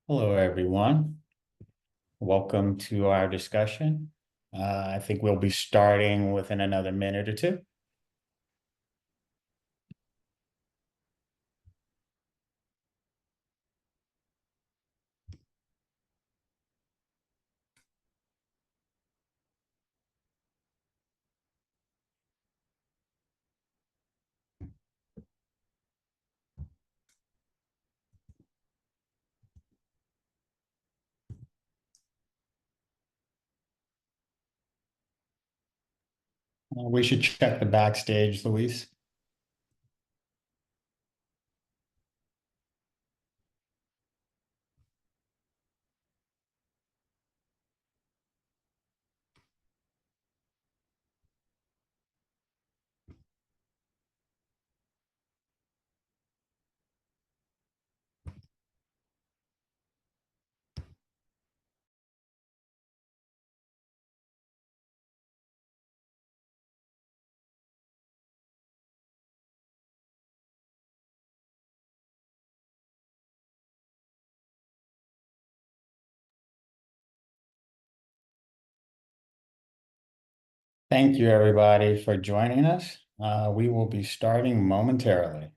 Hello, everyone. Welcome to our discussion. I think we'll be starting within another minute or two. We should check the backstage, Luis. Thank you, everybody, for joining us. We will be starting momentarily.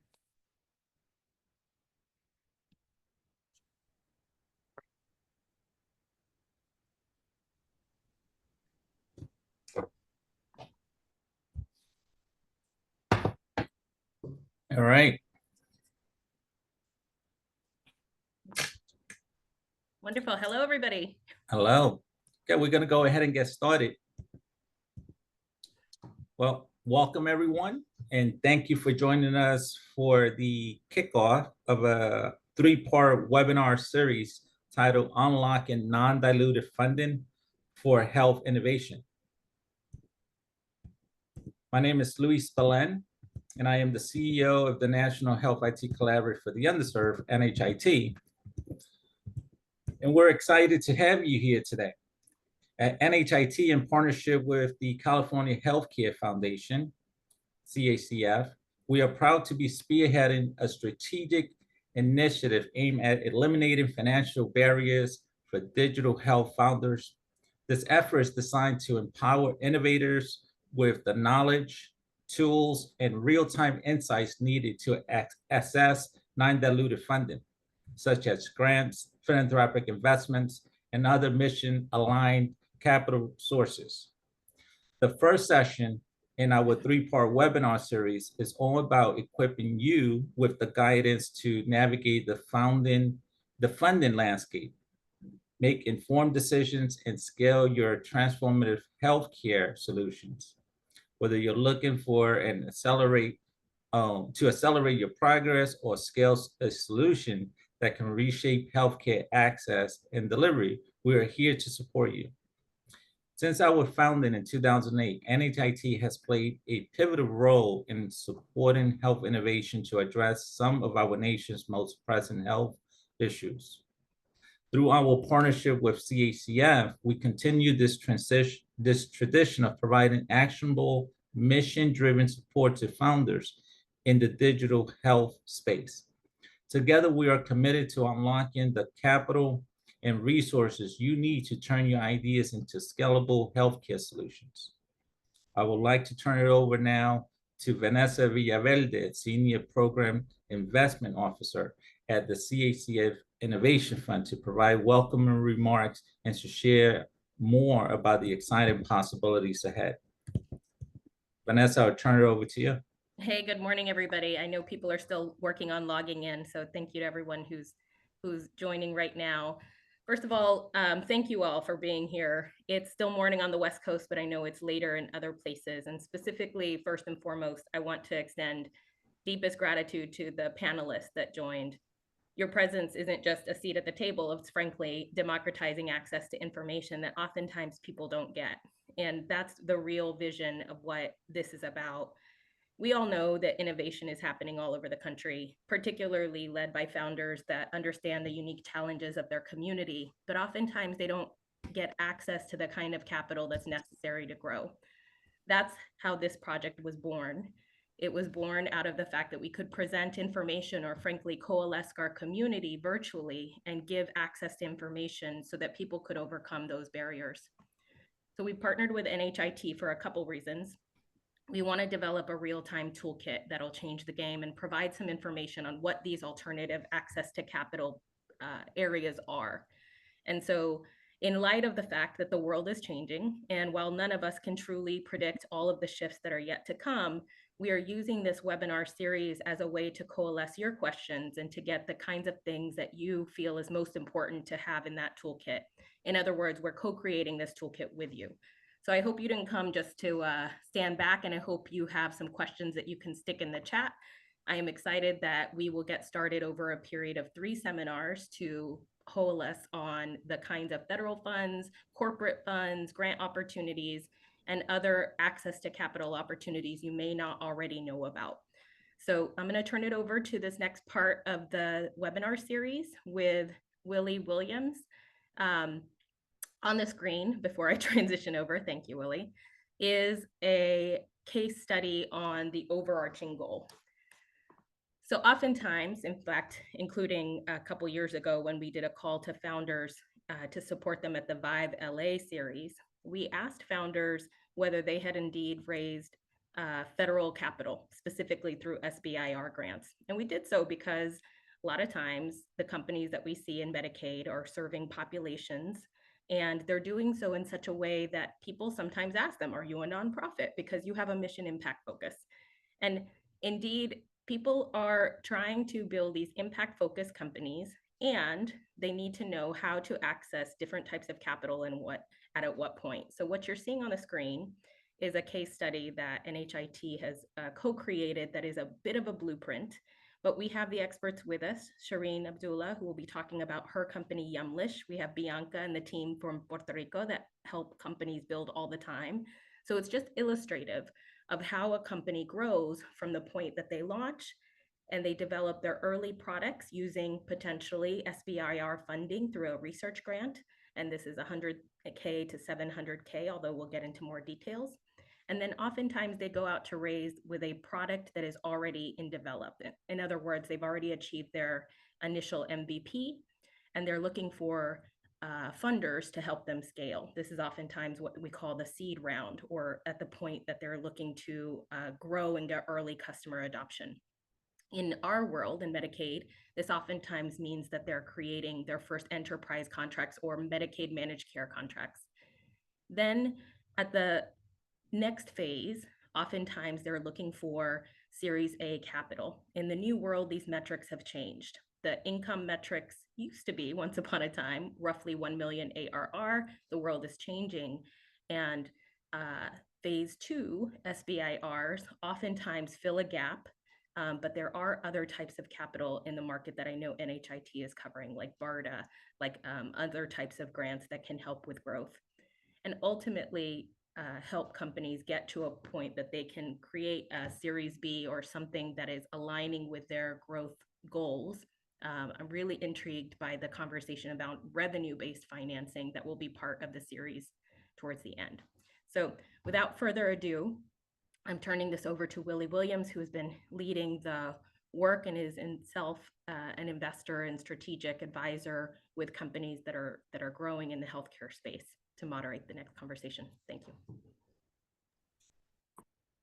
All right. Wonderful. Hello, everybody. Hello. Okay, we're going to go ahead and get started. Well, welcome everyone, and thank you for joining us for the kickoff of a three-part webinar series titled Unlocking Non-Dilutive Funding for Health Innovation. My name is Luis Belen, and I am the CEO of the National Health IT Collaborative for the Underserved, NHIT. And we're excited to have you here today. At NHIT, in partnership with the California Healthcare Foundation, CACF, we are proud to be spearheading a strategic initiative aimed at eliminating financial barriers for digital health founders. This effort is designed to empower innovators with the knowledge, tools, and real-time insights needed to access non-dilutive funding, such as grants, philanthropic investments, and other mission-aligned capital sources. The first session in our three-part webinar series is all about equipping you with the guidance to navigate the funding landscape, make informed decisions, and scale your transformative healthcare solutions. Whether you're looking for to accelerate your progress or scale a solution that can reshape healthcare access and delivery, we are here to support you. Since our founding in 2008, NHIT has played a pivotal role in supporting health innovation to address some of our nation's most pressing health issues. Through our partnership with CACF, we continue this tradition of providing actionable, mission-driven support to founders in the digital health space. Together, we are committed to unlocking the capital and resources you need to turn your ideas into scalable healthcare solutions. I would like to turn it over now to Vanessa Villaverde, Senior Program Investment Officer at the CACF Innovation Fund, to provide welcoming remarks and to share more about the exciting possibilities ahead. Vanessa, I'll turn it over to you. Hey, good morning, everybody. I know people are still working on logging in, so thank you to everyone who's joining right now. First of all, thank you all for being here. It's still morning on the West Coast, but I know it's later in other places. And specifically, first and foremost, I want to extend deepest gratitude to the panelists that joined. Your presence isn't just a seat at the table, it's frankly democratizing access to information that oftentimes people don't get. And that's the real vision of what this is about. We all know that innovation is happening all over the country, particularly led by founders that understand the unique challenges of their community, but oftentimes they don't get access to the kind of capital that's necessary to grow. That's how this project was born. It was born out of the fact that we could present information or frankly coalesce our community virtually and give access to information so that people could overcome those barriers. So we partnered with NHIT for a couple reasons. We want to develop a real-time toolkit that'll change the game and provide some information on what these alternative access to capital areas are. And so in light of the fact that the world is changing, and while none of us can truly predict all of the shifts that are yet to come, we are using this webinar series as a way to coalesce your questions and to get the kinds of things that you feel is most important to have in that toolkit. In other words, we're co-creating this toolkit with you. So I hope you didn't come just to stand back, and I hope you have some questions that you can stick in the chat. I am excited that we will get started over a period of 3 seminars to coalesce on the kinds of federal funds, corporate funds, grant opportunities, and other access to capital opportunities you may not already know about. So I'm going to turn it over to this next part of the webinar series with Willie Williams. On the screen, before I transition over, thank you, Willie, is a case study on the overarching goal. So oftentimes, in fact, including a couple years ago when we did a call to founders to support them at the Vive LA series, we asked founders whether they had indeed raised federal capital, specifically through SBIR grants. And we did so because a lot of times the companies that we see in Medicaid are serving populations, and they're doing so in such a way that people sometimes ask them, are you a nonprofit? Because you have a mission impact focus. And indeed, people are trying to build these impact focused companies, and they need to know how to access different types of capital and at what point. So what you're seeing on the screen is a case study that NHIT has co-created that is a bit of a blueprint. But we have the experts with us, Shireen Abdullah, who will be talking about her company, Yumlish. We have Bianca and the team from Puerto Rico that help companies build all the time. So it's just illustrative of how a company grows from the point that they launch and they develop their early products using potentially SBIR funding through a research grant. And this is $100K to $700K, although we'll get into more details. And then oftentimes they go out to raise with a product that is already in development. In other words, they've already achieved their initial MVP, and they're looking for funders to help them scale. This is oftentimes what we call the seed round, or at the point that they're looking to grow and get early customer adoption. In our world, in Medicaid, this oftentimes means that they're creating their first enterprise contracts or Medicaid managed care contracts. Then at the next phase, oftentimes they're looking for Series A capital. In the new world, these metrics have changed. The income metrics used to be, once upon a time, roughly 1 million ARR. The world is changing. And phase 2 SBIRs oftentimes fill a gap, but there are other types of capital in the market that I know NHIT is covering, like BARDA, like other types of grants that can help with growth. And ultimately, help companies get to a point that they can create a Series B or something that is aligning with their growth goals. I'm really intrigued by the conversation about revenue-based financing that will be part of the series towards the end. So without further ado, I'm turning this over to Willie Williams, who has been leading the work and is himself an investor and strategic advisor with companies that are growing in the healthcare space, to moderate the next conversation. Thank you.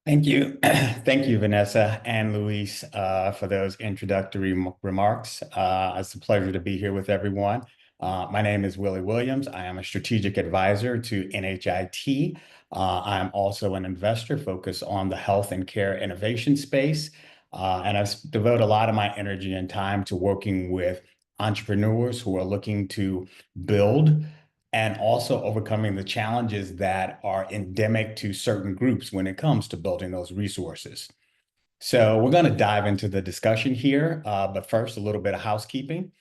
Thank you. Thank you, Vanessa and Luis, for those introductory remarks. It's a pleasure to be here with everyone. My name is Willie Williams. I am a strategic advisor to NHIT. I am also an investor focused on the health and care innovation space. And I've devoted a lot of my energy and time to working with entrepreneurs who are looking to build and also overcoming the challenges that are endemic to certain groups when it comes to building those resources. So we're going to dive into the discussion here, but first, a little bit of housekeeping.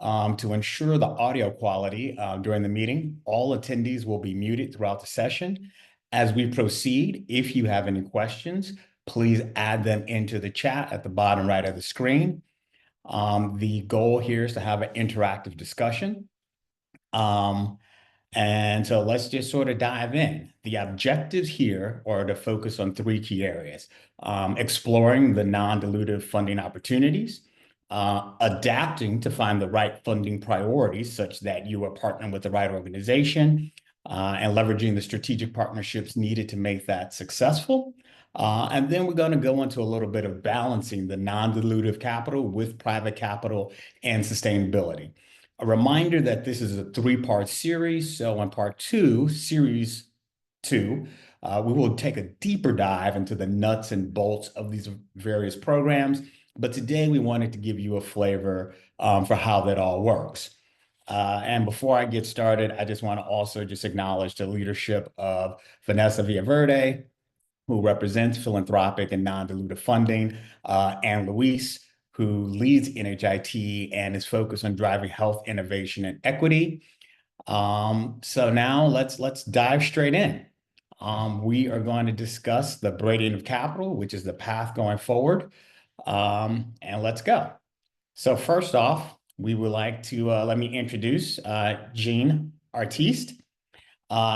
To ensure the audio quality during the meeting, all attendees will be muted throughout the session. As we proceed, if you have any questions, please add them into the chat at the bottom right of the screen. The goal here is to have an interactive discussion. And so let's just sort of dive in. The objectives here are to focus on three key areas: exploring the non-dilutive funding opportunities, adapting to find the right funding priorities such that you are partnering with the right organization, and leveraging the strategic partnerships needed to make that successful. And then we're going to go into a little bit of balancing the non-dilutive capital with private capital and sustainability. A reminder that this is a three-part series. So in part two, series two, we will take a deeper dive into the nuts and bolts of these various programs. But today we wanted to give you a flavor for how that all works. And before I get started, I just want to also just acknowledge the leadership of Vanessa Villaverde, who represents philanthropic and non-dilutive funding, and Luis, who leads NHIT and is focused on driving health innovation and equity. So now let's dive straight in. We are going to discuss the braiding of capital, which is the path going forward. And let's go. So first off, we would like to let me introduce Jean Artiste.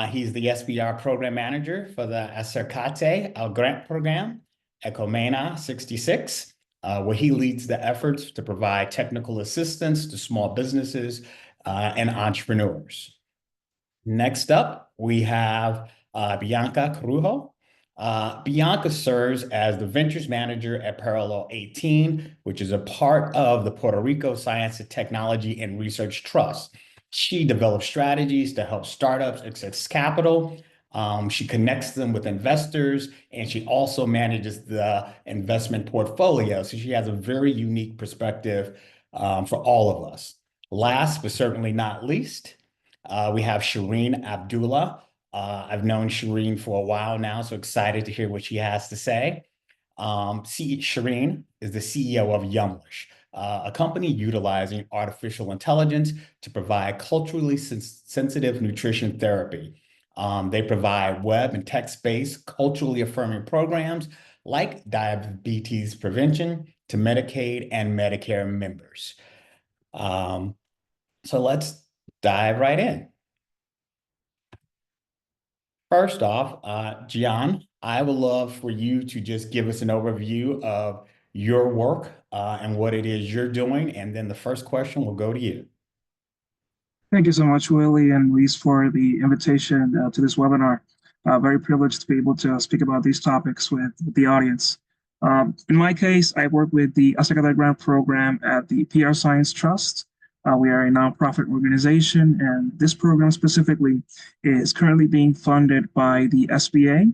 He's the SBR program manager for the Acercate al Grant program, Ecomena 66, where he leads the efforts to provide technical assistance to small businesses and entrepreneurs. Next up, we have Bianca Carujo. Bianca serves as the ventures manager at Parallel 18, which is a part of the Puerto Rico Science and Technology and Research Trust. She develops strategies to help startups access capital. She connects them with investors, and she also manages the investment portfolio. So she has a very unique perspective for all of us. Last but certainly not least, we have Shireen Abdullah. I've known Shireen for a while now, so excited to hear what she has to say. Shireen is the CEO of Yumlish, a company utilizing artificial intelligence to provide culturally sensitive nutrition therapy. They provide web and text-based culturally affirming programs like diabetes prevention to Medicaid and Medicare members. So let's dive right in. First off, Gian, I would love for you to just give us an overview of your work and what it is you're doing. And then the first question will go to you. Thank you so much, Willie and Luis, for the invitation to this webinar. Very privileged to be able to speak about these topics with the audience. In my case, I work with the Acercate Grant program at the PR Science Trust. We are a nonprofit organization, and this program specifically is currently being funded by the SBA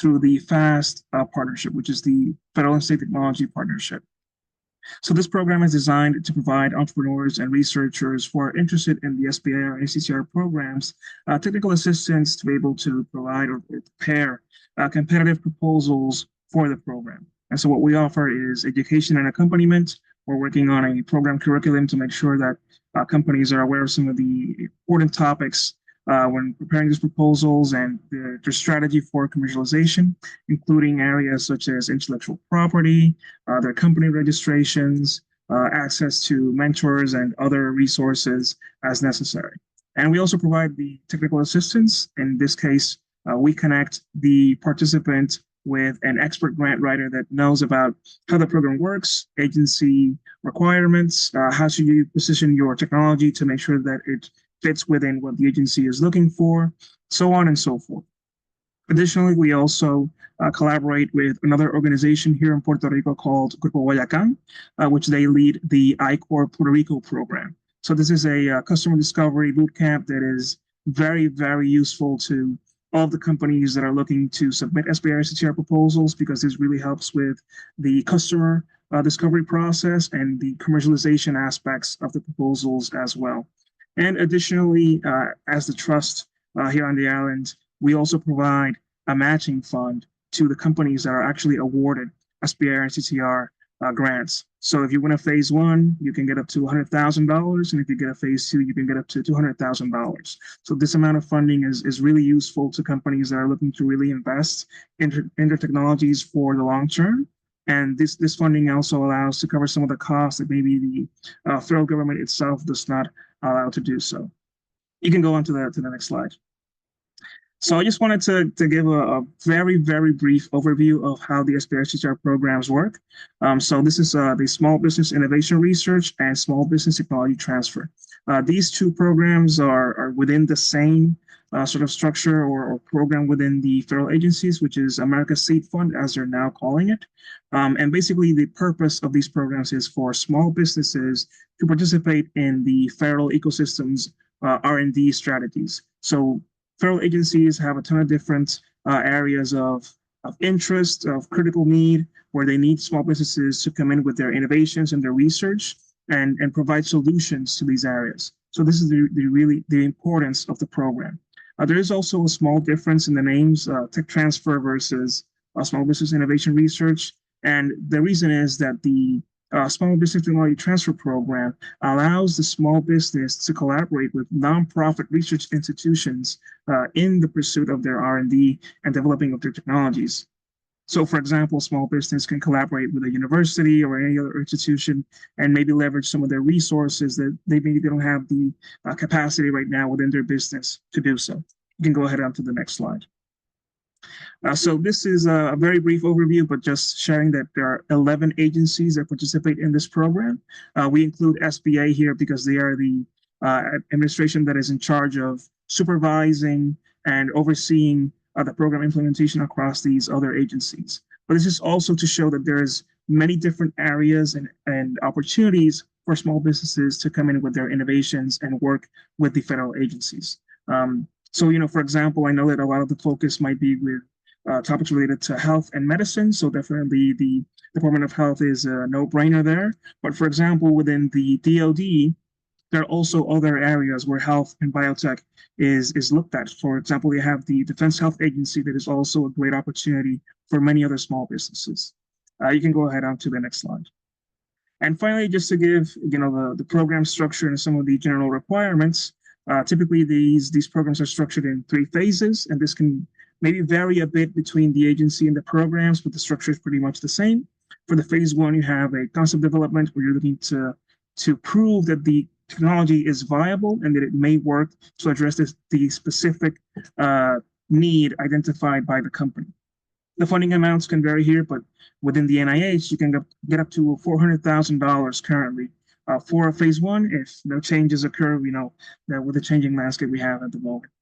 through the FAST partnership, which is the Federal and State Technology Partnership. So this program is designed to provide entrepreneurs and researchers who are interested in the SBA or ACCR programs technical assistance to be able to provide or prepare competitive proposals for the program. And so what we offer is education and accompaniment. We're working on a program curriculum to make sure that companies are aware of some of the important topics when preparing these proposals and their strategy for commercialization, including areas such as intellectual property, their company registrations, access to mentors and other resources as necessary. And we also provide the technical assistance. In this case, we connect the participant with an expert grant writer that knows about how the program works, agency requirements, how should you position your technology to make sure that it fits within what the agency is looking for, so on and so forth. Additionally, we also collaborate with another organization here in Puerto Rico called Grupo Guayacán, which they lead the ICOR Puerto Rico program. So this is a customer discovery bootcamp that is very, very useful to all of the companies that are looking to submit SBIR CTR proposals, because this really helps with the customer discovery process and the commercialization aspects of the proposals as well. And additionally, as the trust here on the island, we also provide a matching fund to the companies that are actually awarded SBIR and CTR grants. So if you win a phase one, you can get up to $100,000. And if you get a phase two, you can get up to $200,000. So this amount of funding is really useful to companies that are looking to really invest in their technologies for the long term. And this funding also allows to cover some of the costs that maybe the federal government itself does not allow to do so. You can go on to the next slide. So I just wanted to give a very, very brief overview of how the SBIR programs work. So this is the Small Business Innovation Research and Small Business Technology Transfer. These two programs are within the same sort of structure or program within the federal agencies, which is America's Seed Fund, as they're now calling it. And basically the purpose of these programs is for small businesses to participate in the federal ecosystem's R&D strategies. So federal agencies have a ton of different areas of interest, of critical need, where they need small businesses to come in with their innovations and their research and provide solutions to these areas. So this is the importance of the program. There is also a small difference in the names, tech transfer versus small business innovation research. And the reason is that the Small Business Technology Transfer Program allows the small business to collaborate with nonprofit research institutions in the pursuit of their R&D and developing of their technologies. So, for example, small business can collaborate with a university or any other institution and maybe leverage some of their resources that maybe they don't have the capacity right now within their business to do so. You can go ahead on to the next slide. So this is a very brief overview, but just sharing that there are 11 agencies that participate in this program. We include SBA here because they are the administration that is in charge of supervising and overseeing the program implementation across these other agencies. But this is also to show that there's many different areas and opportunities for small businesses to come in with their innovations and work with the federal agencies. So, for example, I know that a lot of the focus might be with topics related to health and medicine. So definitely the Department of Health is a no-brainer there. But for example, within the DoD, there are also other areas where health and biotech is looked at. For example, you have the Defense Health Agency that is also a great opportunity for many other small businesses. You can go ahead on to the next slide. And finally, just to give the program structure and some of the general requirements, typically these programs are structured in 3 phases, and this can maybe vary a bit between the agency and the programs, but the structure is pretty much the same. For the phase 1, you have a concept development where you're looking to prove that the technology is viable and that it may work to address the specific need identified by the company. The funding amounts can vary here, but within the NIH, you can get up to $400,000 currently for a phase 1. If no changes occur, we know that with the changing landscape we have at the moment.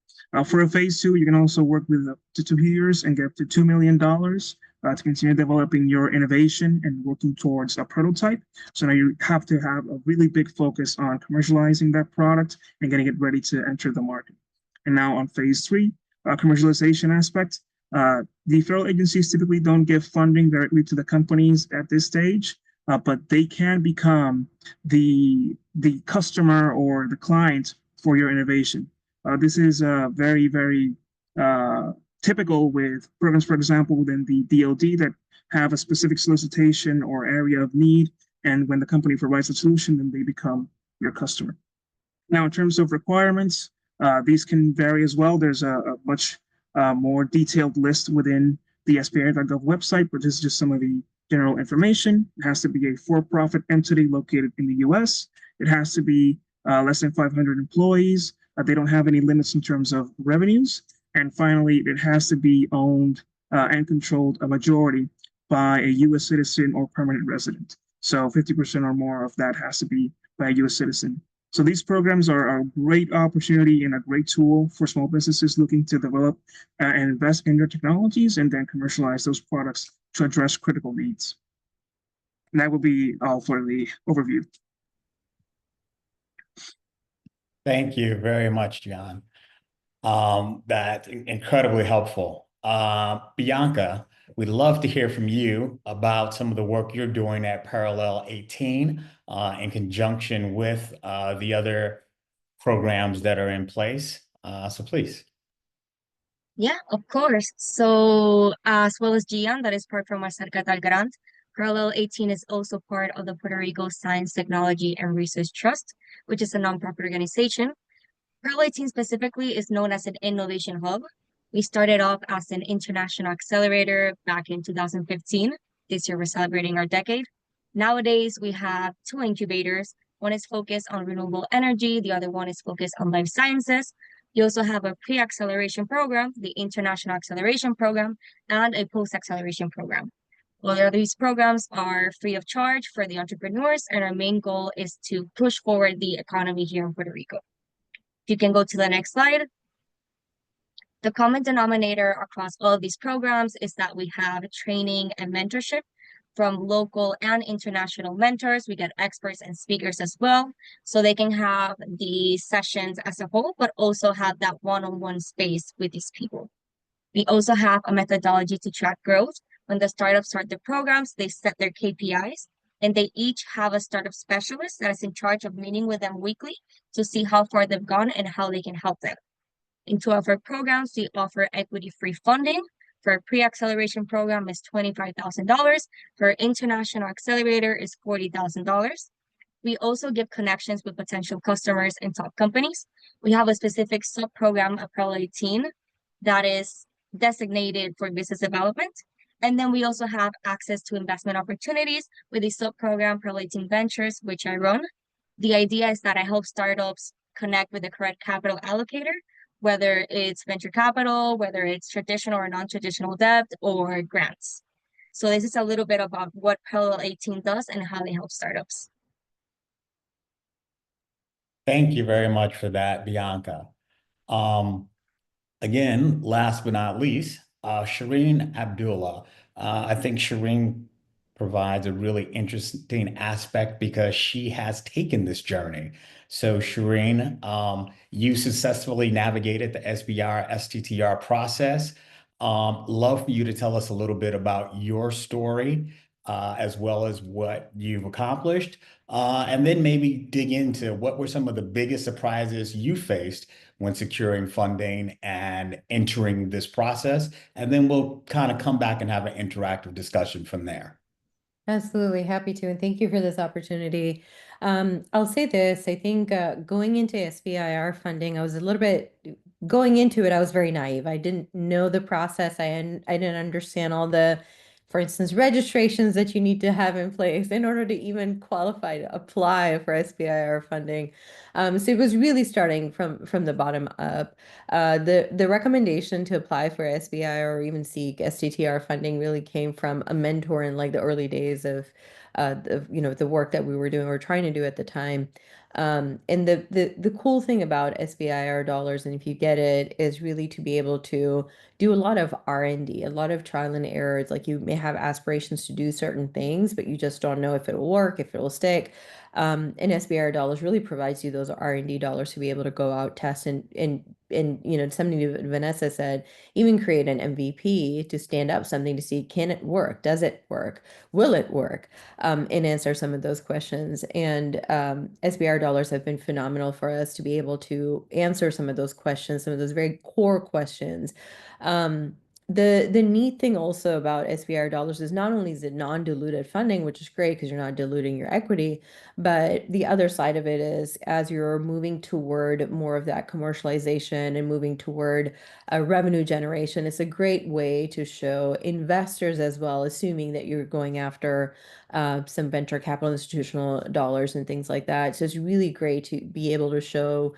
For a phase 2, you can also work with up to 2 years and get up to $2 million to continue developing your innovation and working towards a prototype. So now you have to have a really big focus on commercializing that product and getting it ready to enter the market. And now on phase 3, commercialization aspect, the federal agencies typically don't give funding directly to the companies at this stage, but they can become the customer or the client for your innovation. This is very, very typical with programs, for example, within the DoD that have a specific solicitation or area of need. And when the company provides a solution, then they become your customer. Now, in terms of requirements, these can vary as well. There's a much more detailed list within the SBIR.gov website, but this is just some of the general information. It has to be a for-profit entity located in the US. It has to be less than 500 employees. They don't have any limits in terms of revenues. And finally, it has to be owned and controlled a majority by a US citizen or permanent resident. So 50% or more of that has to be by a US citizen. So these programs are a great opportunity and a great tool for small businesses looking to develop and invest in their technologies and then commercialize those products to address critical needs. And that will be all for the overview. Thank you very much, John. That's incredibly helpful. Bianca, we'd love to hear from you about some of the work you're doing at Parallel 18 in conjunction with the other programs that are in place. So please. Yeah, of course. So as well as Gian, that is part from our Cercatal grant, Parallel 18 is also part of the Puerto Rico Science, Technology, and Research Trust, which is a nonprofit organization. Parallel 18 specifically is known as an innovation hub. We started off as an international accelerator back in 2015. This year, we're celebrating our decade. Nowadays, we have 2 incubators One is focused on renewable energy. The other one is focused on life sciences. You also have a pre-acceleration program, the International Acceleration Program, and a post-acceleration program. All of these programs are free of charge for the entrepreneurs, and our main goal is to push forward the economy here in Puerto Rico. If you can go to the next slide. The common denominator across all of these programs is that we have training and mentorship from local and international mentors. We get experts and speakers as well, so they can have the sessions as a whole, but also have that one-on-one space with these people. We also have a methodology to track growth. When the startups start the programs, they set their KPIs, and they each have a startup specialist that is in charge of meeting with them weekly to see how far they've gone and how they can help them. In two of our programs, we offer equity-free funding. For our pre-acceleration program is $25,000. For our international accelerator is $40,000. We also give connections with potential customers and top companies. We have a specific sub-program of Pearl 18 that is designated for business development. And then we also have access to investment opportunities with the sub-program Pearl 18 Ventures, which I run. The idea is that I help startups connect with the correct capital allocator, whether it's venture capital, whether it's traditional or non-traditional debt, or grants. So this is a little bit about what Parallel 18 does and how they help startups. Thank you very much for that, Bianca. Again, last but not least, Shireen Abdullah. I think Shireen provides a really interesting aspect because she has taken this journey. So Shireen, you successfully navigated the SBR, STTR process. Love for you to tell us a little bit about your story, as well as what you've accomplished. And then maybe dig into what were some of the biggest surprises you faced when securing funding and entering this process. And then we'll kind of come back and have an interactive discussion from there. Absolutely, happy to, and thank you for this opportunity. I'll say this, I think going into SBIR funding, I was a little bit, going into it, I was very naive. I didn't know the process. I didn't understand all the, for instance, registrations that you need to have in place in order to even qualify to apply for SBIR funding. So it was really starting from the bottom up. The recommendation to apply for SBIR or even seek STTR funding really came from a mentor in like the early days of the work that we were doing or trying to do at the time. And the cool thing about SBIR dollars, and if you get it, is really to be able to do a lot of R&D, a lot of trial and errors. Like you may have aspirations to do certain things, but you just don't know if it'll work, if it'll stick. And SBIR dollars really provides you those R&D dollars to be able to go out, test, and something Vanessa said, even create an MVP to stand up something to see, can it work? Does it work? Will it work? And answer some of those questions. And SBIR dollars have been phenomenal for us to be able to answer some of those questions, some of those very core questions. The neat thing also about SBIR dollars is not only is it non-dilutive funding, which is great because you're not diluting your equity, but the other side of it is as you're moving toward more of that commercialization and moving toward revenue generation, it's a great way to show investors as well, assuming that you're going after some venture capital institutional dollars and things like that. So it's really great to be able to show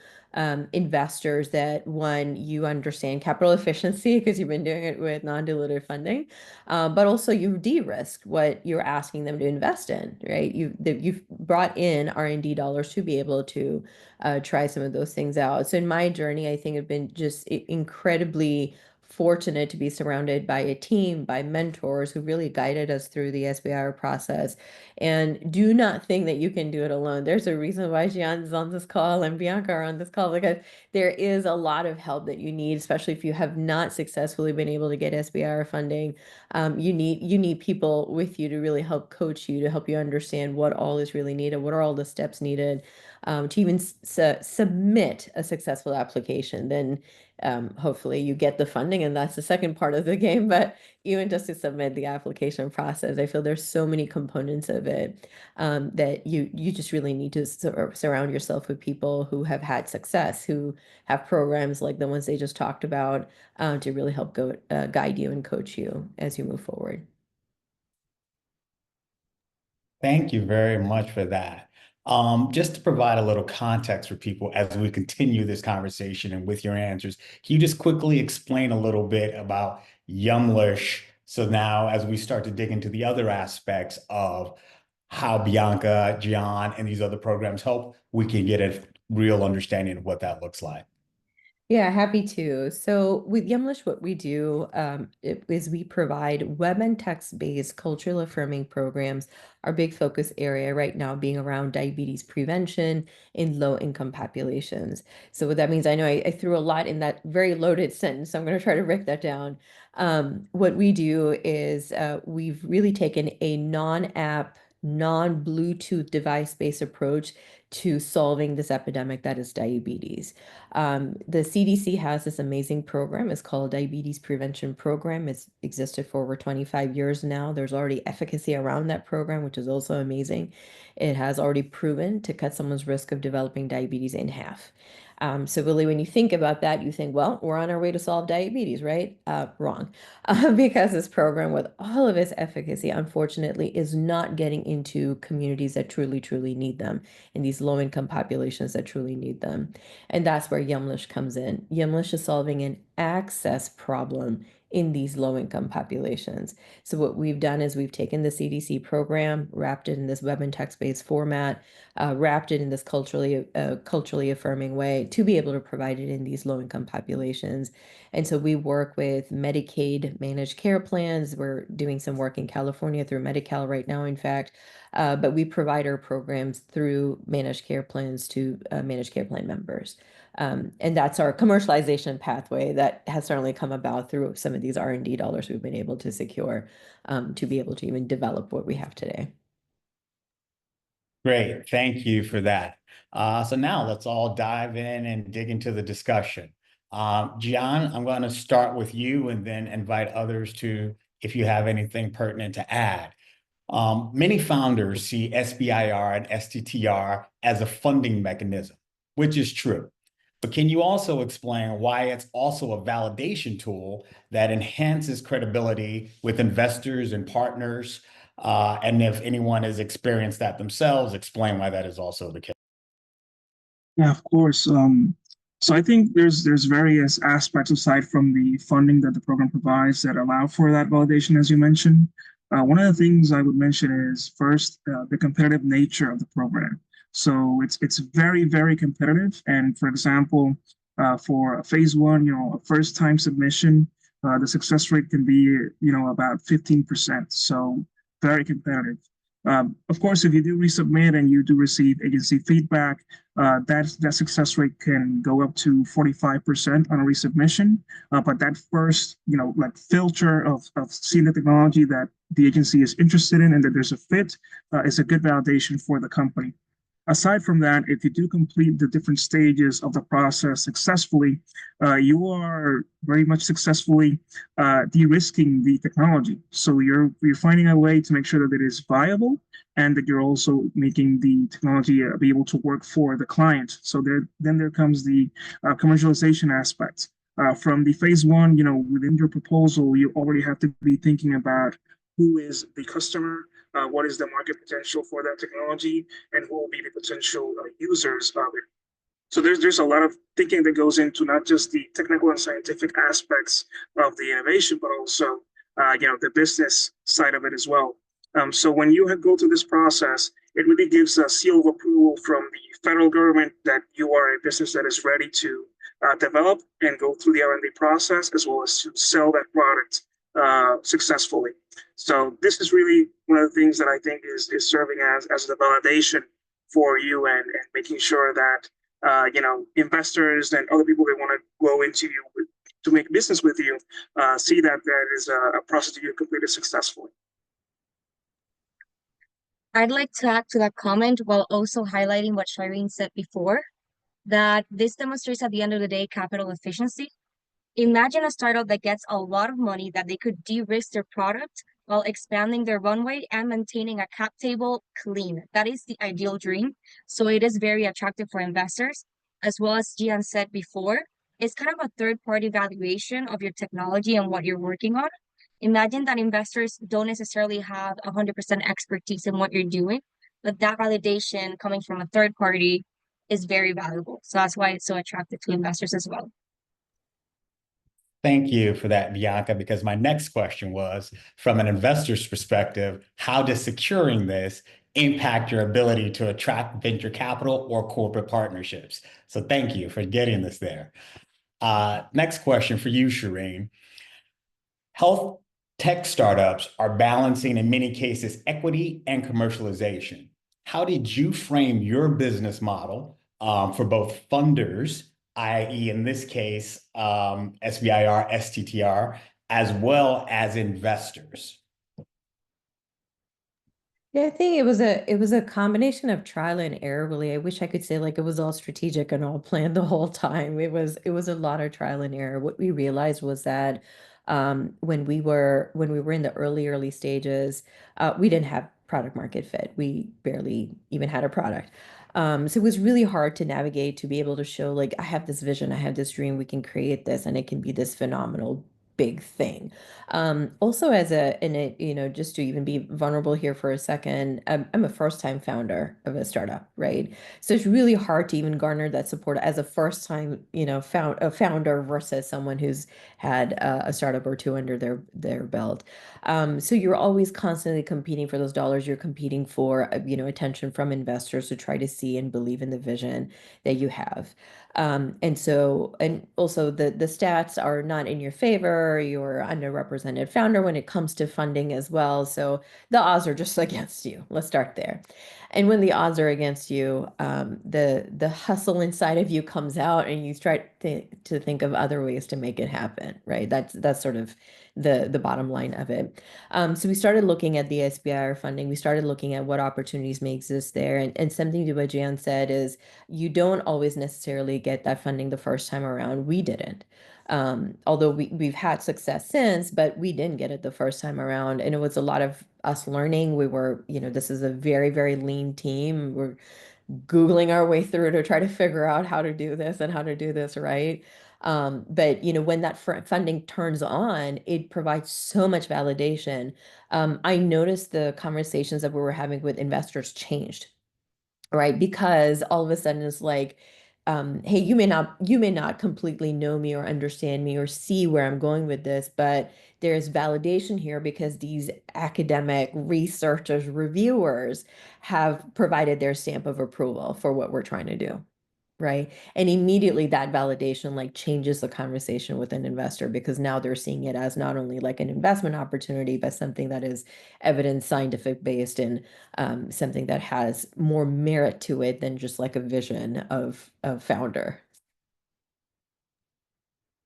investors that, one, you understand capital efficiency because you've been doing it with non-dilutive funding, but also you've de-risked what you're asking them to invest in, right? You've brought in R&D dollars to be able to try some of those things out. So in my journey, I think I've been just incredibly fortunate to be surrounded by a team, by mentors who really guided us through the SBIR process. And do not think that you can do it alone. There's a reason why Gian is on this call and Bianca are on this call, because there is a lot of help that you need, especially if you have not successfully been able to get SBIR funding. You need people with you to really help coach you, to help you understand what all is really needed, what are all the steps needed to even submit a successful application. Then hopefully you get the funding, and that's the second part of the game. But even just to submit the application process, I feel there's so many components of it that you just really need to surround yourself with people who have had success, who have programs like the ones they just talked about to really help guide you and coach you as you move forward. Thank you very much for that. Just to provide a little context for people as we continue this conversation and with your answers, can you just quickly explain a little bit about Yumlish? So now as we start to dig into the other aspects of how Bianca, Gian, and these other programs help, we can get a real understanding of what that looks like. Yeah, happy to. So with Yumlish, what we do is we provide web and text-based cultural affirming programs. Our big focus area right now being around diabetes prevention in low-income populations. So what that means, I know I threw a lot in that very loaded sentence, so I'm going to try to break that down. What we do is we've really taken a non-app, non-Bluetooth device-based approach to solving this epidemic that is diabetes. The CDC has this amazing program. It's called Diabetes Prevention Program. It's existed for over 25 years now. There's already efficacy around that program, which is also amazing. It has already proven to cut someone's risk of developing diabetes in half. So really, when you think about that, you think, well, we're on our way to solve diabetes, right? Wrong. Because this program, with all of its efficacy, unfortunately, is not getting into communities that truly, truly need them, in these low-income populations that truly need them. And that's where Yumlish comes in. Yumlish is solving an access problem in these low-income populations. So what we've done is we've taken the CDC program, wrapped it in this web and text-based format, wrapped it in this culturally affirming way to be able to provide it in these low-income populations. And so we work with Medicaid managed care plans. We're doing some work in California through Medi-Cal right now, in fact. But we provide our programs through managed care plans to managed care plan members. And that's our commercialization pathway that has certainly come about through some of these R&D dollars we've been able to secure to be able to even develop what we have today. Great, thank you for that. So now let's all dive in and dig into the discussion. Gian, I'm going to start with you and then invite others to, if you have anything pertinent to add. Many founders see SBIR and STTR as a funding mechanism, which is true. But can you also explain why it's also a validation tool that enhances credibility with investors and partners? And if anyone has experienced that themselves, explain why that is also the case. Yeah, of course. So I think there's various aspects aside from the funding that the program provides that allow for that validation, as you mentioned. One of the things I would mention is first the competitive nature of the program. So it's very, very competitive. And for example, for a phase one, a first time submission, the success rate can be about 15%. So very competitive. Of course, if you do resubmit and you do receive agency feedback, that success rate can go up to 45% on a resubmission. But that first, filter of seeing the technology that the agency is interested in and that there's a fit is a good validation for the company. Aside from that, if you do complete the different stages of the process successfully, you are very much successfully de-risking the technology. So you're finding a way to make sure that it is viable and that you're also making the technology be able to work for the client. So then there comes the commercialization aspect. From the phase one, within your proposal, you already have to be thinking about who is the customer, what is the market potential for that technology, and who will be the potential users of it. So there's a lot of thinking that goes into not just the technical and scientific aspects of the innovation, but also the business side of it as well. So when you go through this process, it really gives a seal of approval from the federal government that you are a business that is ready to develop and go through the R&D process, as well as to sell that product successfully. So this is really one of the things that I think is serving as the validation for you and making sure that investors and other people that want to go into you to make business with you see that that is a process that you completed successfully. I'd like to add to that comment while also highlighting what Shireen said before, that this demonstrates at the end of the day capital efficiency. Imagine a startup that gets a lot of money that they could de-risk their product while expanding their runway and maintaining a cap table clean. That is the ideal dream. So it is very attractive for investors. As well as Gian said before, it's kind of a third-party valuation of your technology and what you're working on. Imagine that investors don't necessarily have 100% expertise in what you're doing, but that validation coming from a third party is very valuable. So that's why it's so attractive to investors as well. Thank you for that, Bianca, because my next question was, from an investor's perspective, how does securing this impact your ability to attract venture capital or corporate partnerships? So thank you for getting this there. Next question for you, Shireen. Health tech startups are balancing, in many cases, equity and commercialization. How did you frame your business model for both funders, i.e., in this case, SBIR, STTR, as well as investors? Yeah, I think it was a combination of trial and error, really. I wish I could say like it was all strategic and all planned the whole time. It was a lot of trial and error. What we realized was that when we were in the early stages, we didn't have product market fit. We barely even had a product. So it was really hard to navigate to be able to show like I have this vision, I have this dream, we can create this, and it can be this phenomenal big thing. Also just to even be vulnerable here for a second, I'm a first-time founder of a startup, right? So it's really hard to even garner that support as a first-time, a founder versus someone who's had a startup or two under their belt. So you're always constantly competing for those dollars. You're competing for, attention from investors to try to see and believe in the vision that you have. And also the stats are not in your favor. You're underrepresented founder when it comes to funding as well. So the odds are just against you. Let's start there. And when the odds are against you, the hustle inside of you comes out, and you try to think of other ways to make it happen, right? That's sort of the bottom line of it. So we started looking at the SBIR funding. We started looking at what opportunities may exist there. And something to what Jan said is you don't always necessarily get that funding the first time around. We didn't. Although we've had success since, but we didn't get it the first time around. And it was a lot of us learning. We were, this is a very, very lean team. We're Googling our way through to try to figure out how to do this and how to do this right. But when that funding turns on, it provides so much validation. I noticed the conversations that we were having with investors changed, right? Because all of a sudden it's like, hey, you may not completely know me or understand me or see where I'm going with this, but there's validation here because these academic researchers, reviewers have provided their stamp of approval for what we're trying to do. Right. And immediately that validation like changes the conversation with an investor, because now they're seeing it as not only like an investment opportunity, but something that is evidence scientific based, and something that has more merit to it than just like a vision of a founder.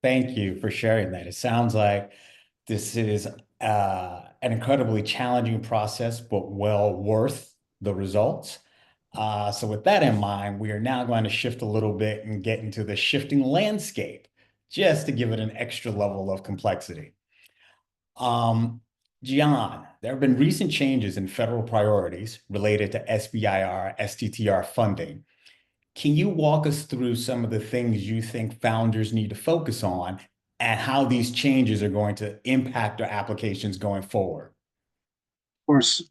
Thank you for sharing that. It sounds like this is an incredibly challenging process, but well worth the results. So with that in mind, we are now going to shift a little bit and get into the shifting landscape, just to give it an extra level of complexity. Gian, there have been recent changes in federal priorities related to SBIR, STTR funding. Can you walk us through some of the things you think founders need to focus on and how these changes are going to impact their applications going forward? Of course.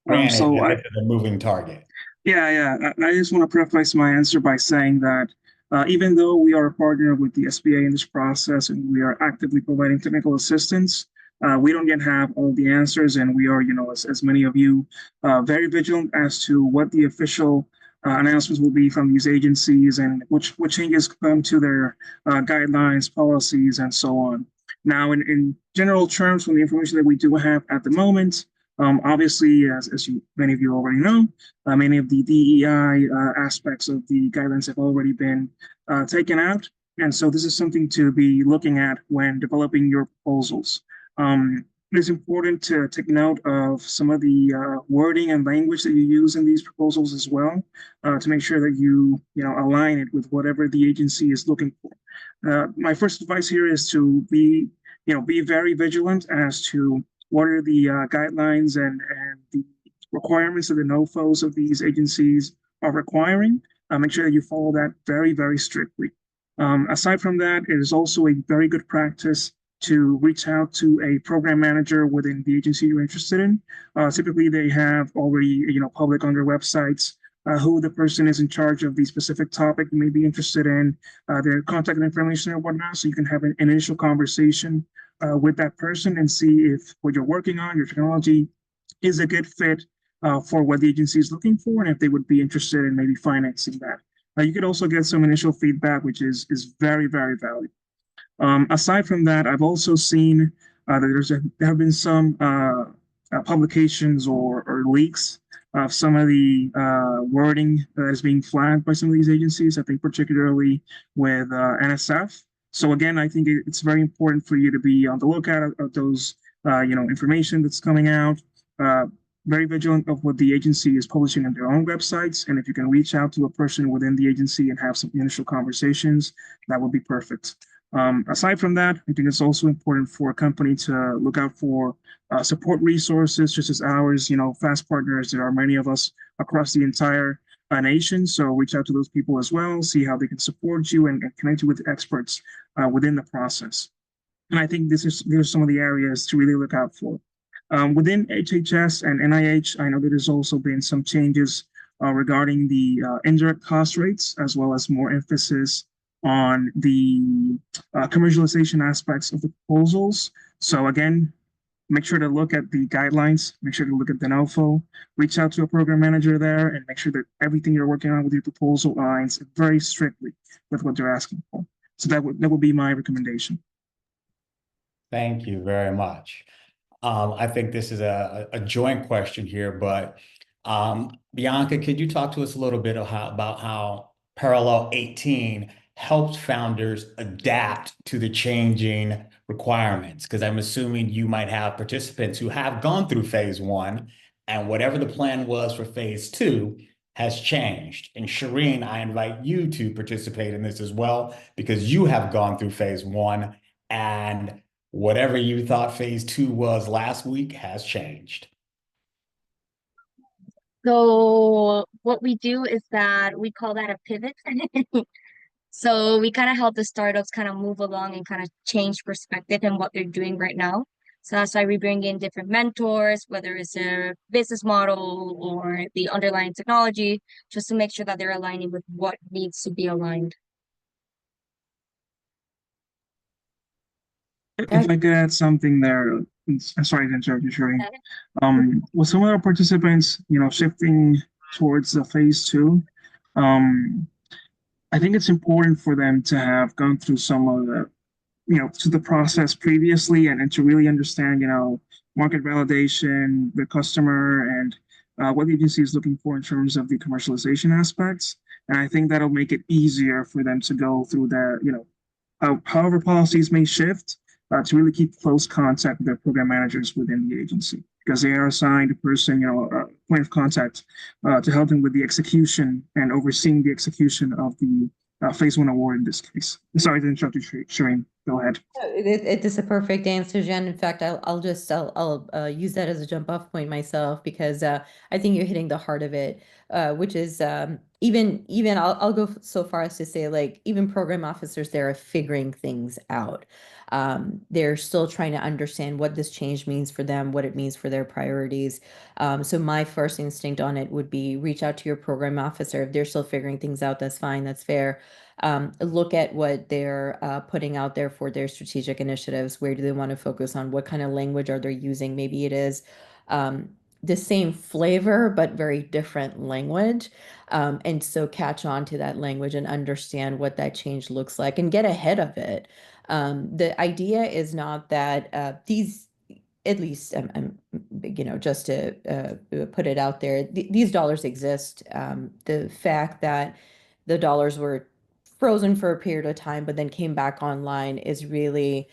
Granted, this is a moving target. Yeah. I just want to preface my answer by saying that even though we are a partner with the SBA in this process and we are actively providing technical assistance, we don't yet have all the answers, and we are, as many of you, very vigilant as to what the official announcements will be from these agencies and what changes come to their guidelines, policies, and so on. Now, in general terms, from the information that we do have at the moment, obviously, as many of you already know, many of the DEI aspects of the guidelines have already been taken out. And so this is something to be looking at when developing your proposals. It is important to take note of some of the wording and language that you use in these proposals as well, to make sure that you align it with whatever the agency is looking for. My first advice here is to be very vigilant as to what are the guidelines and the requirements that the NOFOs of these agencies are requiring. Make sure that you follow that very, very strictly. Aside from that, it is also a very good practice to reach out to a program manager within the agency you're interested in. Typically, they have already, public on their websites who the person is in charge of the specific topic you may be interested in, their contact information and whatnot, so you can have an initial conversation with that person and see if what you're working on, your technology, is a good fit for what the agency is looking for, and if they would be interested in maybe financing that. You could also get some initial feedback, which is very, very valuable. Aside from that, I've also seen that there have been some publications or leaks of some of the wording that is being flagged by some of these agencies, I think particularly with NSF. So again, I think it's very important for you to be on the lookout of those, information that's coming out. Very vigilant of what the agency is publishing on their own websites. And if you can reach out to a person within the agency and have some initial conversations, that would be perfect. Aside from that, I think it's also important for a company to look out for support resources such as ours, fast partners. There are many of us across the entire nation. So reach out to those people as well, see how they can support you and connect you with experts within the process. And I think these are some of the areas to really look out for. Within HHS and NIH, I know that there's also been some changes regarding the indirect cost rates, as well as more emphasis on the commercialization aspects of the proposals. So again, make sure to look at the guidelines, make sure to look at the NOFO, reach out to a program manager there, and make sure that everything you're working on with your proposal aligns very strictly with what they're asking for. So that would be my recommendation. Thank you very much. I think this is a joint question here, but Bianca, could you talk to us a little bit about how Parallel 18 helps founders adapt to the changing requirements? Because I'm assuming you might have participants who have gone through phase 1, and whatever the plan was for phase 2 has changed. And Shireen, I invite you to participate in this as well, because you have gone through phase 1, and whatever you thought phase 2 was last week has changed. So what we do is that we call that a pivot. So we kind of help the startups kind of move along and kind of change perspective in what they're doing right now. So that's why we bring in different mentors, whether it's a business model or the underlying technology, just to make sure that they're aligning with what needs to be aligned. If I could add something there, I'm sorry to interrupt you, Shireen. With some of our participants, shifting towards the phase 2, I think it's important for them to have gone through some of the, to the process previously and to really understand, market validation, the customer, and what the agency is looking for in terms of the commercialization aspects. And I think that'll make it easier for them to go through that, however policies may shift, to really keep close contact with their program managers within the agency, because they are assigned a person, a point of contact to help them with the execution and overseeing the execution of the phase 1 award in this case. Sorry to interrupt you, Shireen. Go ahead. It is a perfect answer, Jen. In fact, I'll use that as a jump off point myself, because I think you're hitting the heart of it, which is even I'll go so far as to say, like, even program officers there are figuring things out. They're still trying to understand what this change means for them, what it means for their priorities. So my first instinct on it would be reach out to your program officer. If they're still figuring things out, that's fine, that's fair. Look at what they're putting out there for their strategic initiatives. Where do they want to focus on? What kind of language are they using? Maybe it is the same flavor, but very different language. And so catch on to that language and understand what that change looks like and get ahead of it. The idea is not that these, at least, just to put it out there, these dollars exist. The fact that the dollars were frozen for a period of time, but then came back online is really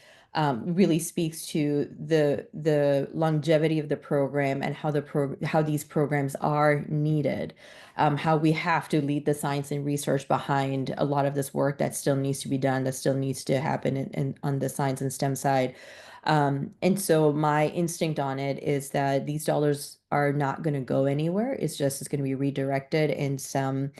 speaks to the longevity of the program and how these programs are needed, how we have to lead the science and research behind a lot of this work that still needs to be done, that still needs to happen on the science and STEM side. And so my instinct on it is that these dollars are not going to go anywhere. It's going to be redirected in some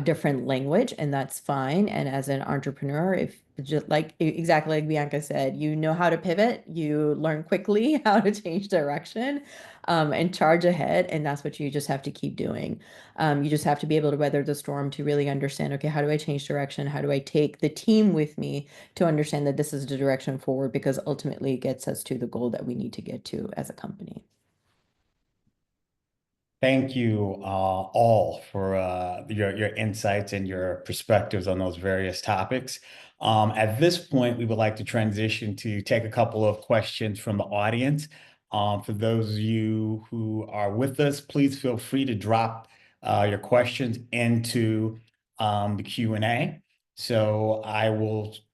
different language, and that's fine. And as an entrepreneur, if just like exactly like Bianca said, you know how to pivot, you learn quickly how to change direction, and charge ahead, and that's what you just have to keep doing. You just have to be able to weather the storm to really understand, okay, how do I change direction? How do I take the team with me to understand that this is the direction forward, because ultimately it gets us to the goal that we need to get to as a company. Thank you all for your insights and your perspectives on those various topics. At this point, we would like to transition to take a couple of questions from the audience. For those of you who are with us, please feel free to drop your questions into the Q&A. So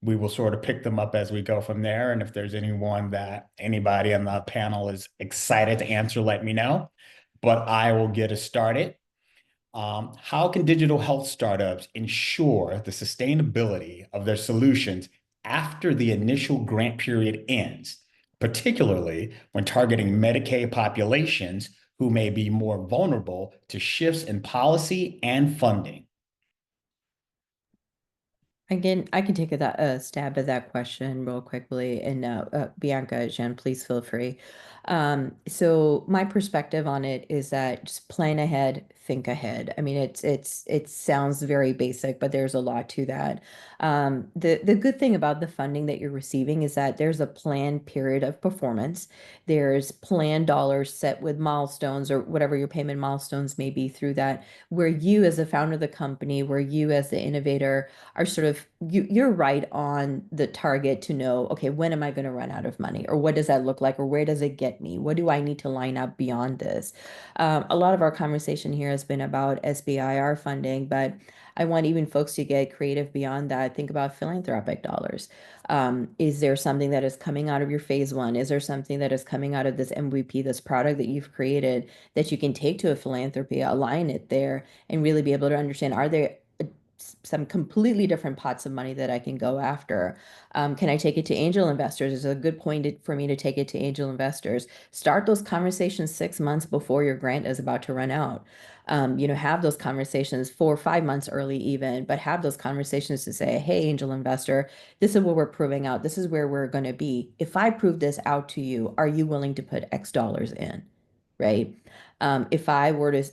we will sort of pick them up as we go from there. And if there's anybody on the panel is excited to answer, let me know. But I will get us started. How can digital health startups ensure the sustainability of their solutions after the initial grant period ends, particularly when targeting Medicaid populations who may be more vulnerable to shifts in policy and funding? Again, I can take a stab at that question real quickly, and Bianca, Jen, please feel free. So my perspective on it is that just plan ahead, think ahead. I mean, it sounds very basic, but there's a lot to that. The good thing about the funding that you're receiving is that there's a planned period of performance. There's planned dollars set with milestones or whatever your payment milestones may be through that, where you as the founder of the company, where you as the innovator are sort of you're right on the target to know, okay, when am I going to run out of money, or what does that look like, or where does it get me? What do I need to line up beyond this? A lot of our conversation here has been about SBIR funding, but I want even folks to get creative beyond that. Think about philanthropic dollars. Is there something that is coming out of your phase one? Is there something that is coming out of this MVP, this product that you've created, that you can take to a philanthropy, align it there, and really be able to understand, are there some completely different pots of money that I can go after? Can I take it to angel investors? Is a good point for me to take it to angel investors. Start those conversations 6 months before your grant is about to run out. Have those conversations 4 or 5 months early even, but have those conversations to say, hey, angel investor, this is what we're proving out. This is where we're going to be. If I prove this out to you, are you willing to put X dollars in? Right? If I were to,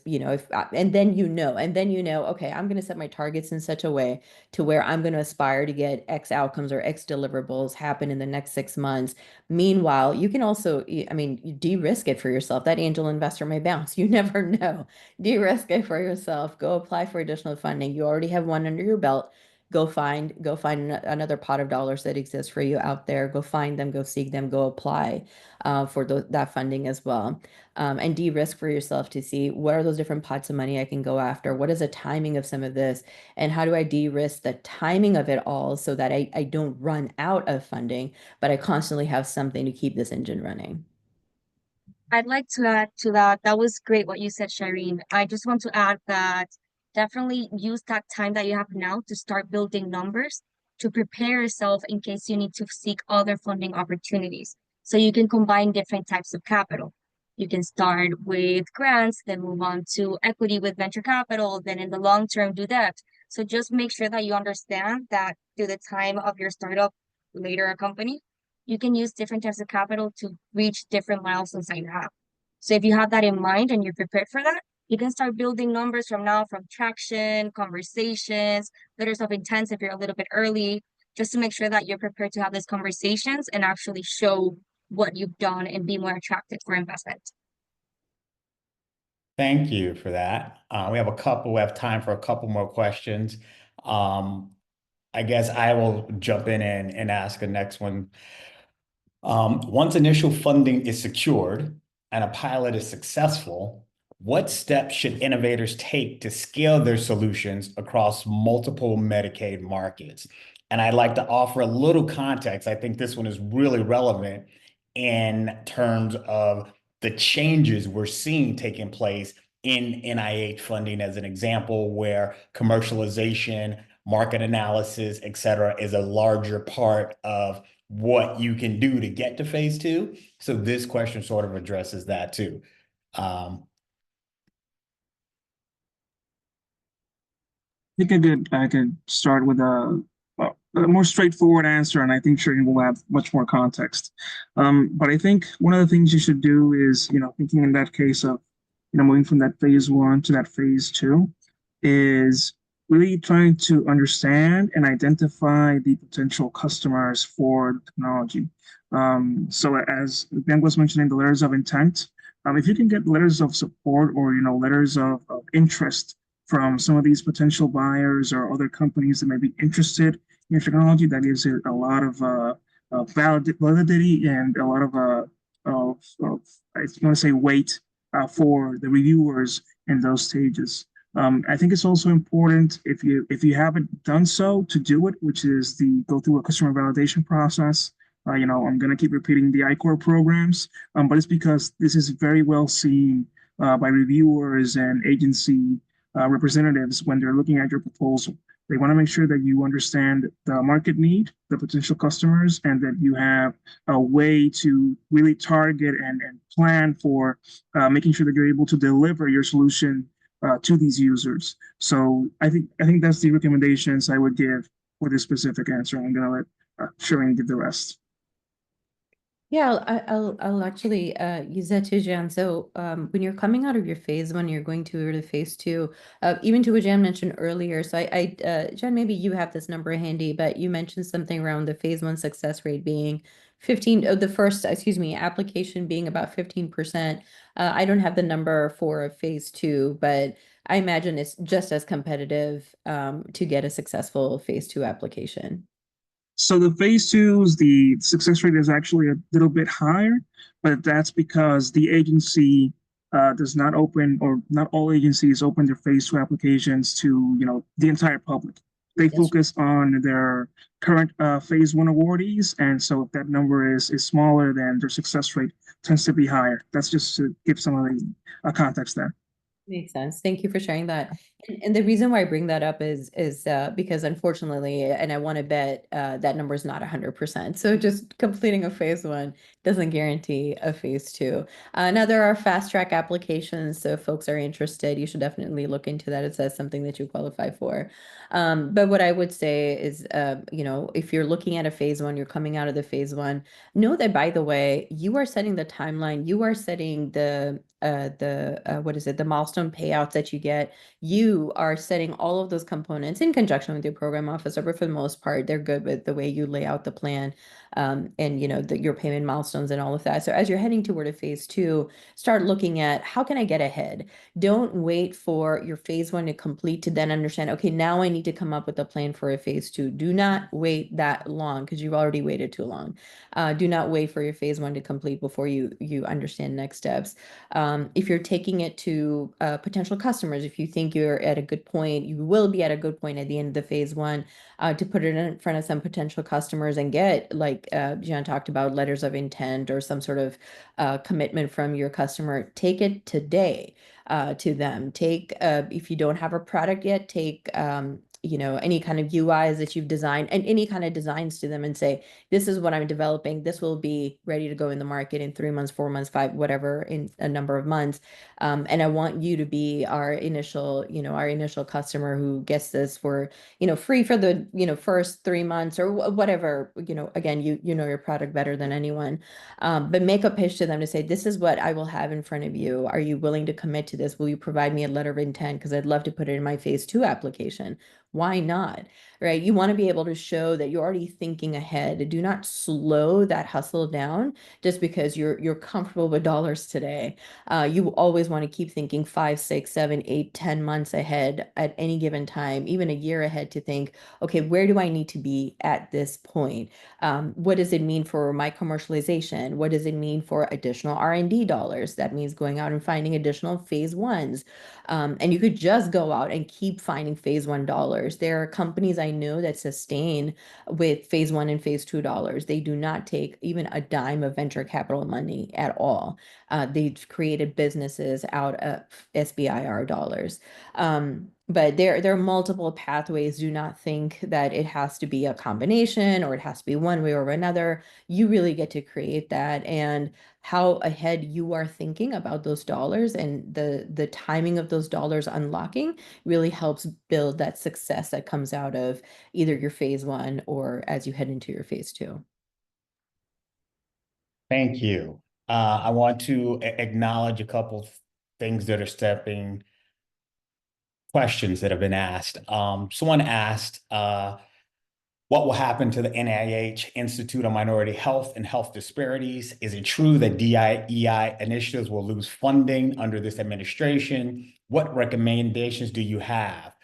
and then okay, I'm going to set my targets in such a way to where I'm going to aspire to get X outcomes or X deliverables happen in the next 6 months. Meanwhile, you can also, you de-risk it for yourself. That angel investor may bounce. You never know. De-risk it for yourself. Go apply for additional funding. You already have one under your belt. Go find another pot of dollars that exists for you out there. Go find them, go seek them, go apply for that funding as well. And de-risk for yourself to see what are those different pots of money I can go after? What is the timing of some of this? And how do I de-risk the timing of it all so that I don't run out of funding, but I constantly have something to keep this engine running? I'd like to add to that. That was great what you said, Shireen. I just want to add that definitely use that time that you have now to start building numbers to prepare yourself in case you need to seek other funding opportunities. So you can combine different types of capital. You can start with grants, then move on to equity with venture capital, then in the long term do debt. So just make sure that you understand that through the time of your startup, later a company, you can use different types of capital to reach different milestones that you have. So if you have that in mind and you're prepared for that, you can start building numbers from now, from traction, conversations, letters of intent if you're a little bit early, just to make sure that you're prepared to have these conversations and actually show what you've done and be more attractive for investment. Thank you for that. We have time for a couple more questions. I guess I will jump in and ask the next one. Once initial funding is secured and a pilot is successful, what steps should innovators take to scale their solutions across multiple Medicaid markets? And I'd like to offer a little context. I think this one is really relevant in terms of the changes we're seeing taking place in NIH funding, as an example, where commercialization, market analysis, et cetera, is a larger part of what you can do to get to phase two. So this question sort of addresses that too. I think I could start with a more straightforward answer, and I think Shireen will have much more context. But I think one of the things you should do is, thinking in that case of, moving from that phase one to that phase two, is really trying to understand and identify the potential customers for the technology. So as Ben was mentioning, the letters of intent, if you can get letters of support or, letters of interest from some of these potential buyers or other companies that may be interested in your technology, that gives it a lot of validity and a lot of I want to say weight for the reviewers in those stages. I think it's also important if you haven't done so to do it, which is the go through a customer validation process. I'm going to keep repeating the ICOR programs, but it's because this is very well seen by reviewers and agency representatives when they're looking at your proposal. They want to make sure that you understand the market need, the potential customers, and that you have a way to really target and plan for making sure that you're able to deliver your solution to these users. So I think that's the recommendations I would give for this specific answer. I'm going to let Shireen give the rest. Yeah, I'll actually use that too, Jan. So when you're coming out of your phase one, you're going to the phase two, even to what Jan mentioned earlier. So Jan, maybe you have this number handy, but you mentioned something around the phase one success rate being 15, the first, application being about 15%. I don't have the number for phase two, but I imagine it's just as competitive to get a successful phase two application. So the phase twos, the success rate is actually a little bit higher, but that's because the agency does not open, or not all agencies open their phase two applications to, the entire public. They focus on their current phase one awardees, and so if that number is smaller, then their success rate tends to be higher. That's just to give some of the context there. Makes sense. Thank you for sharing that. And the reason why I bring that up is because unfortunately, and I want to bet that number is not 100%. So just completing a phase one doesn't guarantee a phase two. Now there are fast track applications. So if folks are interested, you should definitely look into that. It says something that you qualify for. But what I would say is, if you're looking at a phase one, you're coming out of the phase one, know that, by the way, you are setting the timeline. You are setting the milestone payouts that you get. You are setting all of those components in conjunction with your program officer, but for the most part, they're good with the way you lay out the plan, and your payment milestones and all of that. So as you're heading toward a phase two, start looking at how can I get ahead? Don't wait for your phase one to complete to then understand, okay, now I need to come up with a plan for a phase two. Do not wait that long because you've already waited too long. Do not wait for your phase one to complete before you understand next steps. If you're taking it to potential customers, if you think you're at a good point, you will be at a good point at the end of the phase one, to put it in front of some potential customers and get, like Gian talked about, letters of intent or some sort of commitment from your customer. Take it today to them. If you don't have a product yet, take any kind of UIs that you've designed and any kind of designs to them and say, this is what I'm developing. This will be ready to go in the market in 3 months, 4 months, 5, whatever, in a number of months. And I want you to be our initial customer who gets this for, free for the, first 3 months or whatever, again, you know your product better than anyone. But make a pitch to them to say, this is what I will have in front of you. Are you willing to commit to this? Will you provide me a letter of intent? Because I'd love to put it in my phase two application. Why not? Right? You want to be able to show that you're already thinking ahead. Do not slow that hustle down just because you're comfortable with dollars today. You always want to keep thinking 5, 6, 7, 8, 10 months ahead at any given time, even a year ahead, to think, okay, where do I need to be at this point? What does it mean for my commercialization? What does it mean for additional R&D dollars? That means going out and finding additional phase ones. And you could just go out and keep finding phase one dollars. There are companies I know that sustain with phase one and phase two dollars. They do not take even a dime of venture capital money at all. They've created businesses out of SBIR dollars. But there are multiple pathways. Do not think that it has to be a combination or it has to be one way or another. You really get to create that, and how ahead you are thinking about those dollars and the timing of those dollars unlocking really helps build that success that comes out of either your phase one or as you head into your phase two. Thank you. I want to acknowledge a couple things that are stepping questions that have been asked. Someone asked, what will happen to the NIH Institute on Minority Health and Health Disparities? Is it true that DEI initiatives will lose funding under this administration? What recommendations do you have?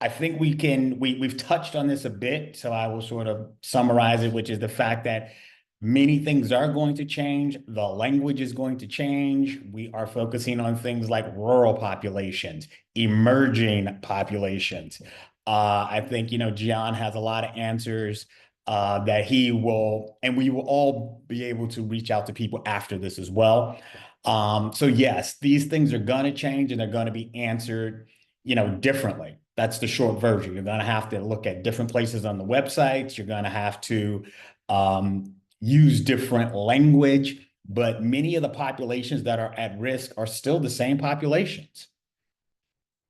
I think we've touched on this a bit, so I will sort of summarize it, which is the fact that many things are going to change. The language is going to change. We are focusing on things like rural populations, emerging populations. I think, Gian has a lot of answers that he will, and we will all be able to reach out to people after this as well. So yes, these things are going to change and they're going to be answered, differently. That's the short version. You're going to have to look at different places on the websites. You're going to have to use different language, but many of the populations that are at risk are still the same populations.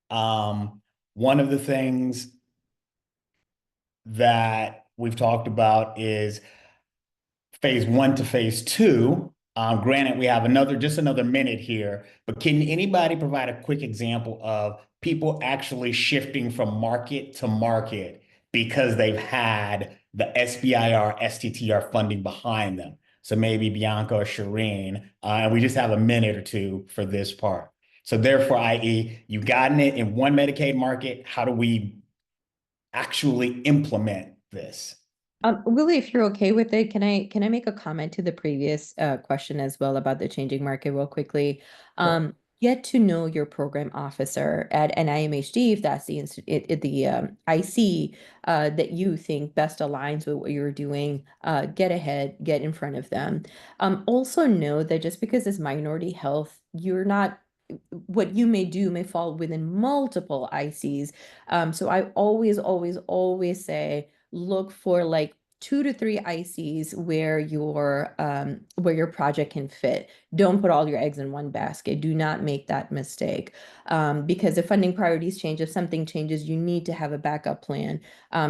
One of the things that we've talked about is phase one to phase two. Granted, we have just another minute here, but can anybody provide a quick example of people actually shifting from market to market because they've had the SBIR, STTR funding behind them? So maybe Bianca or Shireen, and we just have a minute or two for this part. So therefore, i.e., you've gotten it in one Medicaid market. How do we actually implement this? Willie, if you're okay with it, can I make a comment to the previous question as well about the changing market real quickly? Sure. Get to know your program officer at NIMHD if that's the IC that you think best aligns with what you're doing. Get ahead, get in front of them. Also know that just because it's minority health, you're not what you may do may fall within multiple ICs. So I always say look for like 2 to 3 ICs where your project can fit. Don't put all your eggs in one basket. Do not make that mistake. Because if funding priorities change, if something changes, you need to have a backup plan.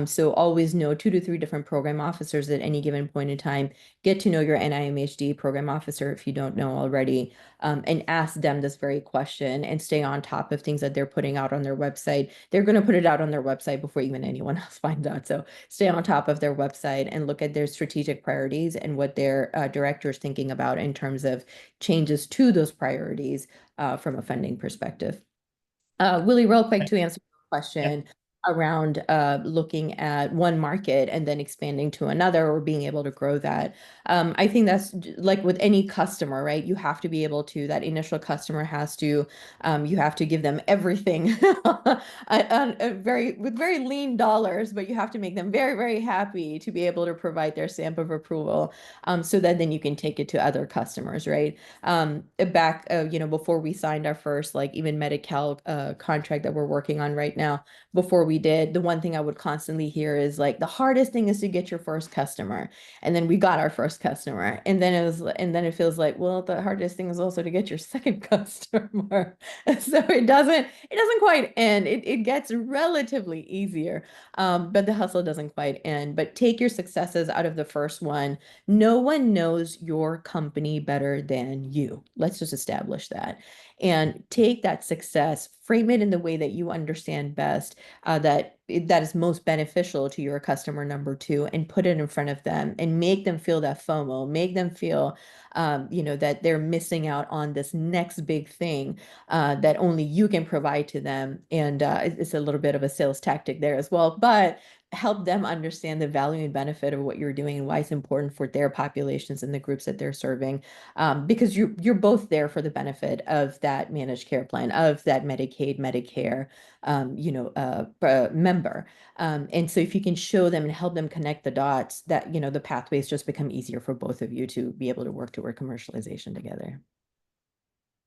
So always know 2 to 3 different program officers at any given point in time. Get to know your NIMHD program officer if you don't know already, and ask them this very question and stay on top of things that they're putting out on their website. They're going to put it out on their website before even anyone else finds out. So stay on top of their website and look at their strategic priorities and what their director is thinking about in terms of changes to those priorities from a funding perspective. Willie, real quick to answer your question around looking at one market and then expanding to another or being able to grow that. I think that's like with any customer, right? You have to be able to, that initial customer has to, you have to give them everything with very lean dollars, but you have to make them very, very happy to be able to provide their stamp of approval, so that then you can take it to other customers, right? Before we signed our first, like even Medi-Cal contract that we're working on right now, before we did, the one thing I would constantly hear is like, the hardest thing is to get your first customer. And then we got our first customer. And then it feels like, well, the hardest thing is also to get your second customer. So it doesn't quite end. It gets relatively easier. But the hustle doesn't quite end. But take your successes out of the first one. No one knows your company better than you. Let's just establish that. And take that success, frame it in the way that you understand best, that is most beneficial to your customer number 2, and put it in front of them and make them feel that FOMO, make them feel, that they're missing out on this next big thing that only you can provide to them. And it's a little bit of a sales tactic there as well, but help them understand the value and benefit of what you're doing and why it's important for their populations and the groups that they're serving. Because you're both there for the benefit of that managed care plan, of that Medicaid, Medicare, member. And so if you can show them and help them connect the dots, that, the pathways just become easier for both of you to be able to work toward commercialization together.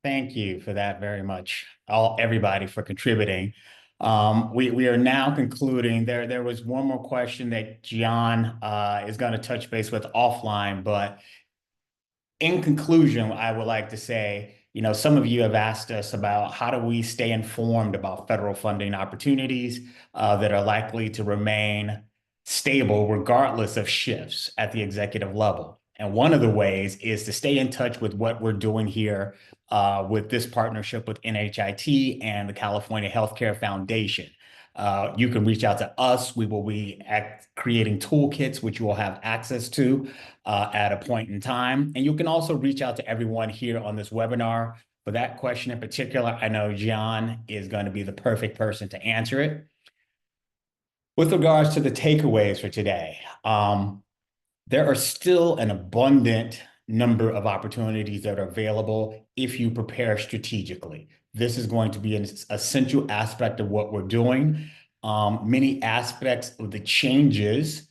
Thank you for that very much, everybody, for contributing. We are now concluding. There was one more question that Gian is going to touch base with offline, but in conclusion, I would like to say, some of you have asked us about how do we stay informed about federal funding opportunities that are likely to remain stable regardless of shifts at the executive level. And one of the ways is to stay in touch with what we're doing here with this partnership with NHIT and the California Healthcare Foundation. You can reach out to us. We will be creating toolkits, which you will have access to at a point in time. And you can also reach out to everyone here on this webinar. For that question in particular, I know Gian is going to be the perfect person to answer it. With regards to the takeaways for today, there are still an abundant number of opportunities that are available if you prepare strategically. This is going to be an essential aspect of what we're doing. Many aspects of the changes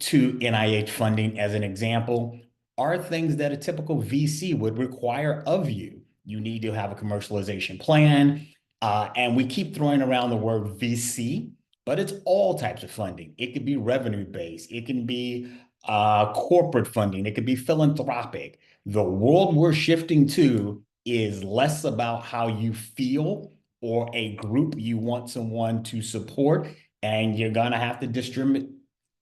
to NIH funding, as an example, are things that a typical VC would require of you. You need to have a commercialization plan. And we keep throwing around the word VC, but it's all types of funding. It could be revenue-based. It can be corporate funding. It could be philanthropic. The world we're shifting to is less about how you feel or a group you want someone to support, and you're going to have to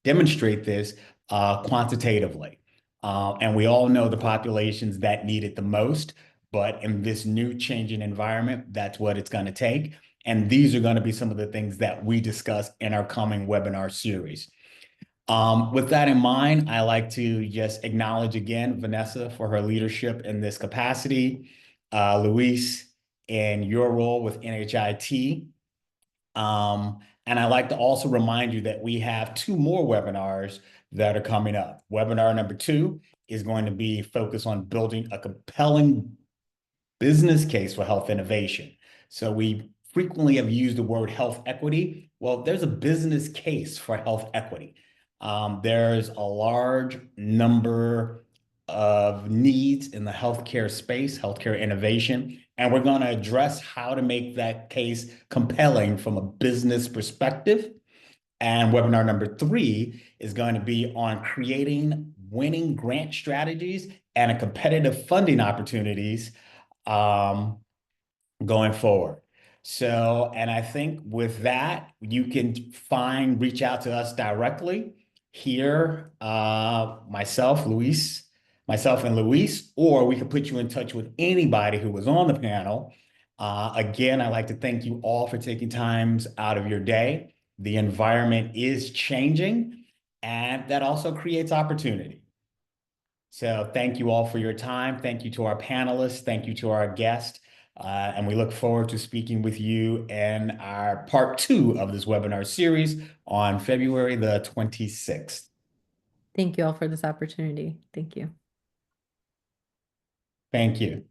demonstrate this quantitatively. And we all know the populations that need it the most, but in this new changing environment, that's what it's going to take. And these are going to be some of the things that we discuss in our coming webinar series. With that in mind, I like to just acknowledge again Vanessa for her leadership in this capacity, Luis, in your role with NHIT. And I'd like to also remind you that we have 2 more webinars that are coming up. Webinar number 2 is going to be focused on building a compelling business case for health innovation. So we frequently have used the word health equity. Well, there's a business case for health equity. There's a large number of needs in the healthcare space, healthcare innovation, and we're going to address how to make that case compelling from a business perspective. And webinar number 3 is going to be on creating winning grant strategies and competitive funding opportunities going forward. So, and I think with that, you can reach out to us directly here, myself and Luis, or we can put you in touch with anybody who was on the panel. Again, I'd like to thank you all for taking times out of your day. The environment is changing, and that also creates opportunity. So thank you all for your time. Thank you to our panelists. Thank you to our guests. And we look forward to speaking with you in our part 2 of this webinar series on February the 26th. Thank you all for this opportunity. Thank you. Thank you.